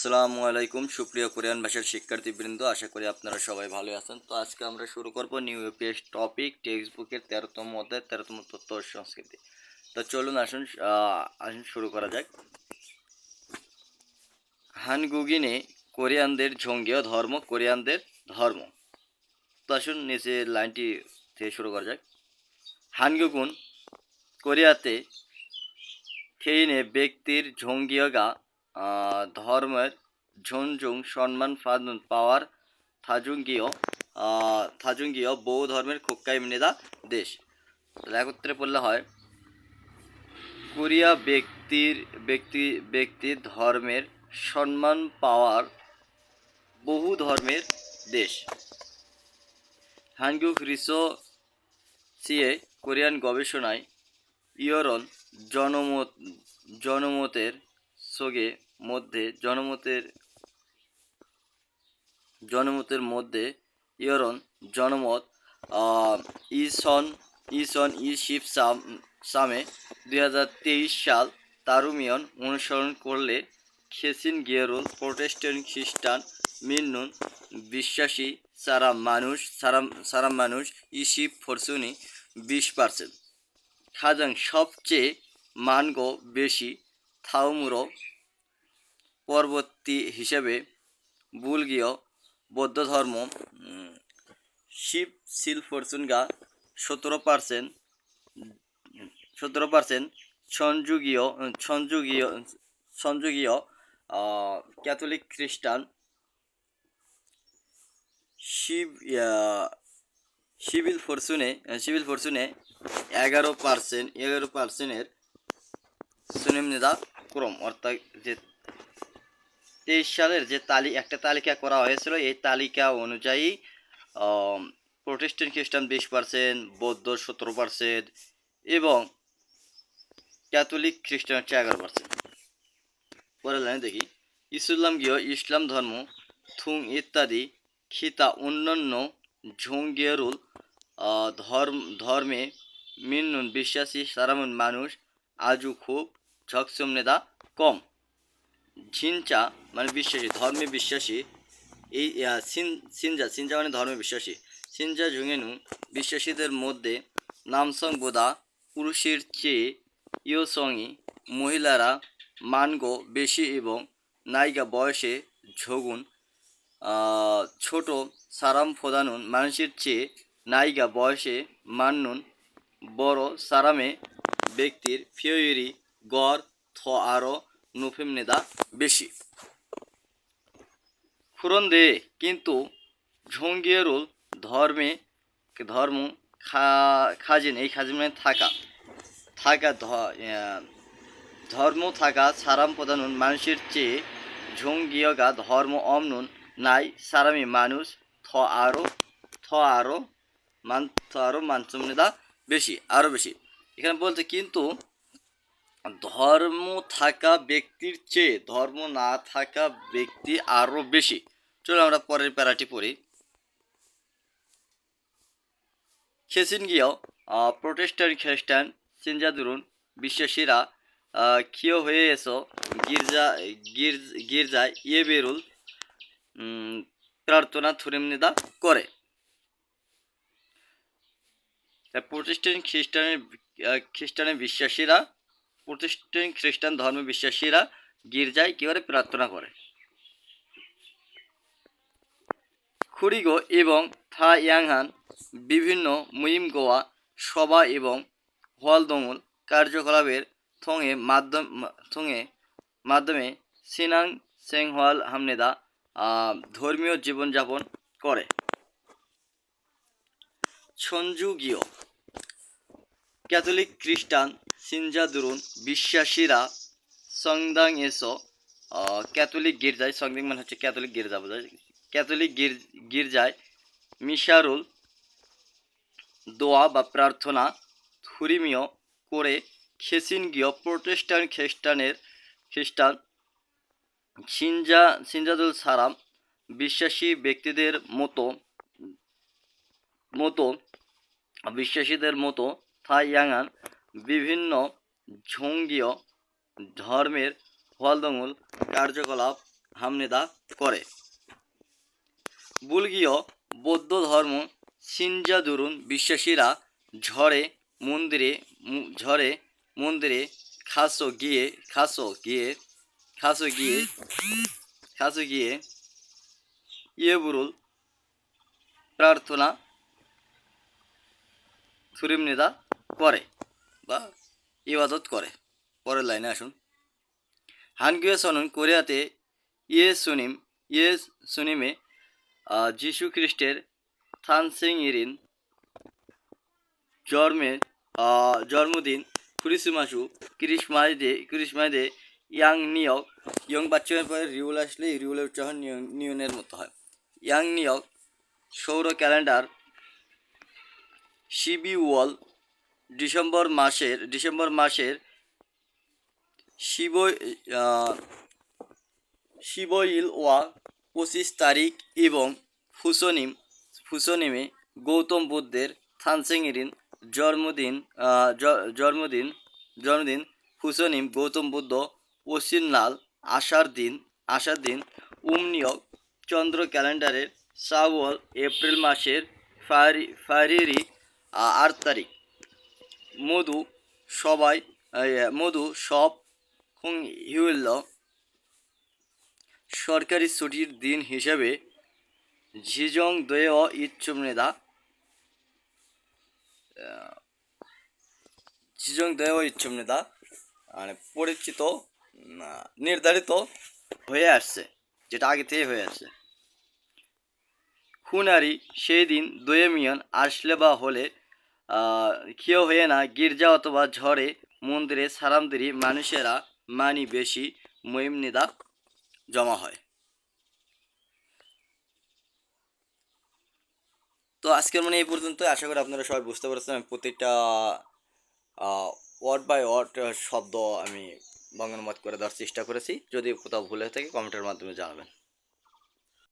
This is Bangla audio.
আসসালামু আলাইকুম সুপ্রিয় কোরিয়ান ভাষার শিক্ষার্থীবৃন্দ, আশা করি আপনারা সবাই ভালো আছেন। তো আজকে আমরা শুরু করব নিউ ইউপিএস টপিক টেক্সট বুকের 13তম অধ্যায় 13তম তথ্য ও সংস্কৃতি। তো চলুন আসুন শুরু করা যাক। হানগুগিনে কোরিয়ানদের জঙ্গীয় ধর্ম, কোরিয়ানদের ধর্ম। তো আসুন নিচে লাইনটি থেকে শুরু করা যাক। হানগুগুন কোরিয়াতে থেইনে ব্যক্তির জঙ্গীয়গা ধর্মের ঝঞ্ঝুং সম্মান পাওয়ার থাজুঙ্গীয় বৌদ্ধ ধর্মের খোক্কাইমনেদা দেশ। একত্রে পড়লে হয় কোরিয়া ব্যক্তির ধর্মের সম্মান পাওয়ার বহু ধর্মের দেশ। হানগুক রিসোর্সে কোরিয়ান গবেষণায় ইয়রন জনমতের মধ্যে ইয়রন জনমত ইসন শিপ সামে 2023 সাল তারুমিয়ন অনুসরণ করলে খেসিন গিয়েরুল প্রোটেস্ট্যান্ট খ্রিস্টান মিন্নুন বিশ্বাসী সারা মানুষ ইশিপ ফরসুনি 20%। খাজাং সবচেয়ে মানগো বেশি থাউমুরো পরবর্তী হিসেবে বুলগীয় বৌদ্ধ ধর্ম শিব ফরচুনগা 17%, সংযোগীয় ক্যাথলিক খ্রিস্টান সিভিল ফরচুনে 11%, সুনিম্নিদা ক্রম, অর্থাৎ যে 23 সালের যে একটা তালিকা করা হয়েছিল, এই তালিকা অনুযায়ী প্রোটেস্ট্যান্ট খ্রিস্টান 20%, বৌদ্ধ 17% এবং ক্যাথলিক খ্রিস্টান হচ্ছে 11%। পরের লাইনে দেখি, ইসলাম ধর্ম থুং ইত্যাদি খিতা অন্যান্য ঝোংগেরুল ধর্মে মিন্নুন বিশ্বাসী সারামন মানুষ আজও খুব ঝকসমনেদা কম। ঝিনচা মানে বিশ্বাসী, ধর্মে বিশ্বাসী। এই সিনজা মানে ধর্মে বিশ্বাসী। সিনজা ঝুঙেনু বিশ্বাসীদের মধ্যে নামসং বোদা পুরুষের চেয়ে ইয়োসংই মহিলারা মানগো বেশি এবং নায়িকা বয়সে ঝগুন ছোট। সারাম ফোদানুন মানুষের চেয়ে নায়িকা বয়সে মান্নুন বড়। সারামে ব্যক্তির ফিওরি গড় থ আরও নুফেমনেদা বেশি। খুরন্দে কিন্তু ঝোংগিয়েরুল ধর্ম খাজিন, এই খাজিন মানে ধর্ম থাকা সারাম প্রধানুন মানুষের চেয়ে ঝোংগিয়গা ধর্ম অমনুন নাই সারামি মানুষ আরো মানসুমনেদা বেশি, আরো বেশি। এখানে বলতে কিন্তু ধর্ম থাকা ব্যক্তির চেয়ে ধর্ম না থাকা ব্যক্তি আরো বেশি। চলো আমরা পরের প্যারাটি পড়ি। খেসিনগিয় প্রোটেস্ট্যান্ট খ্রিস্টান সিনজাদুরুন বিশ্বাসীরা ক্ষীয় হয়ে এসো গির্জায় ইয়েবেরুল প্রার্থনা থুরিমনিদা করে। প্রোটেস্ট্যান্ট খ্রিস্টান ধর্মে বিশ্বাসীরা গির্জায় কি করে প্রার্থনা করে। খুরিগো এবং থা ইয়াংহান বিভিন্ন মুইমগোয়া সভা এবং হলদমূল কার্যকলাপের মাধ্যমে সিনাং সেংহওয়াল হামনেদা ধর্মীয় জীবনযাপন করে। সংযোগীয় ক্যাথলিক খ্রিস্টান সিনজাদুরুন বিশ্বাসীরা সংদাং এসো ক্যাথলিক গির্জায়, সংদাং মানে হচ্ছে ক্যাথলিক গির্জা বোঝায়, ক্যাথলিক গির্জায় মিশারুল দোয়া বা প্রার্থনা থুরিমিয় করে। খেসিনগীয় প্রোটেস্ট্যান্ট খ্রিস্টান সিনজাদুল সারাম বিশ্বাসী ব্যক্তিদের মতো থা ইয়াংহান বিভিন্ন ঝোংগীয় ধর্মের হলদমূল কার্যকলাপ হামনেদা করে। বুলগীয় বৌদ্ধ ধর্ম সিনজাদুরুন বিশ্বাসীরা ঝড়ে মন্দিরে খাসো গিয়ে ইয়েবুরুল প্রার্থনা থুরিমনেদা করে বা ইবাদত করে। পরের লাইনে আসুন। হানগুয়ে সনুন কোরিয়াতে ইয়ে সুনিমে যিশু খ্রিস্টের থানসেংইরিন জন্মদিন ক্রিসমাসে ইয়াং নিয়ক ইয়ং বাচ্চার পরে রিউল আসলে রিউলের উচ্চারণ নিয়নের মতো হয়। ইয়াং নিয়ক সৌর ক্যালেন্ডার শিবিউল ডিসেম্বর মাসের শিবইল ওয়া 25 তারিখ এবং ফুসোনিমে গৌতম বুদ্ধের থানসেংইরিন জন্মদিন ফুসোনিম গৌতম বুদ্ধ পশ্চিমনাল আষাঢ় দিন উমনিয়ক চন্দ্র ক্যালেন্ডারের সাওয়াল এপ্রিল মাসের ফারিরি 8 তারিখ মধু সব হিউল সরকারি ছুটির দিন হিসেবে ঝিজং দোয়েও ইচ্ছুমনেদা মানে পরিচিত নির্ধারিত হয়ে আসছে, যেটা আগে থেকে হয়ে আসছে। খুনারি সেই দিন দোয়েমিয়ন আসলে বা হলে কেউ হয়ে না গির্জা অথবা ঝড়ে মন্দিরে সারামদিরি মানুষেরা বেশি মহিমনিদা জমা হয়। তো আজকের এই পর্যন্ত। আশা করি আপনারা সবাই বুঝতে পারছেন। আমি প্রত্যেকটা ওয়ার্ড বাই ওয়ার্ড শব্দ আমি বঙ্গানুবাদ করে দেওয়ার চেষ্টা করেছি। যদি কোথাও ভুল হয়ে থাকে কমেন্টের মাধ্যমে জানাবেন।